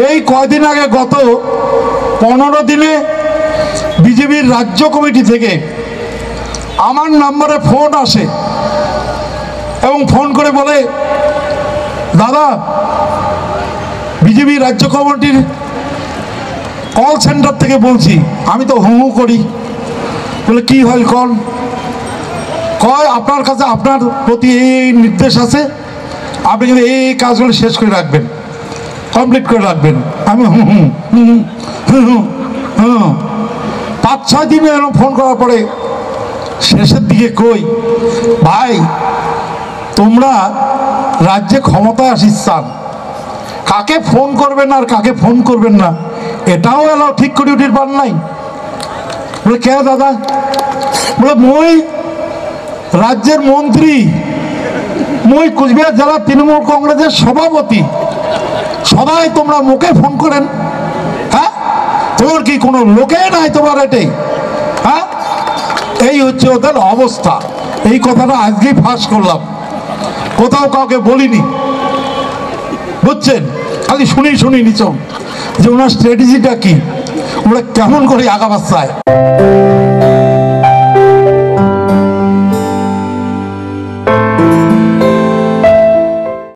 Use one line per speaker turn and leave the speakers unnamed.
এই কয়দিন আগে গত 15 দিনে বিজেপির রাজ্য কমিটি থেকে আমার নম্বরে ফোন আসে এবং ফোন করে বলে, দাদা বিজেপি রাজ্য কমিটির কল সেন্টার থেকে বলছি। আমি তো হু হু করি, বলে কি হয় কল? কয় আপনার কাছে আপনার প্রতি এই নির্দেশ আছে, আপনি কিন্তু এই কাজগুলো শেষ করে রাখবেন, কমপ্লিট করে রাখবেন। আমি হুম হুম হুম হুম হুম হুম 5-6 দিন এরকম ফোন করার পরে শেষের দিকে কই, ভাই তোমরা রাজ্যে ক্ষমতায় আসিস চান, কাকে ফোন করবেন আর কাকে ফোন করবেন না এটাও এলাও ঠিক করে উঠির পার নাই। বলে কে দাদা? বলে মই রাজ্যের মন্ত্রী, মই কুচবিহার জেলা তৃণমূল কংগ্রেসের সভাপতি, সবাই তোমরা মুখে ফোন করেন? হ্যাঁ, তোমার কি কোনো লোকে নাই তোমার এটাই? হ্যাঁ, এই হচ্ছে ওদের অবস্থা। এই কথাটা আজকেই ফাঁস করলাম, কোথাও কাউকে বলিনি, বুঝছেন? খালি শুনি নিচম যে ওনার স্ট্র্যাটেজিটা কি, ওরা কেমন করে আগাবার চায়।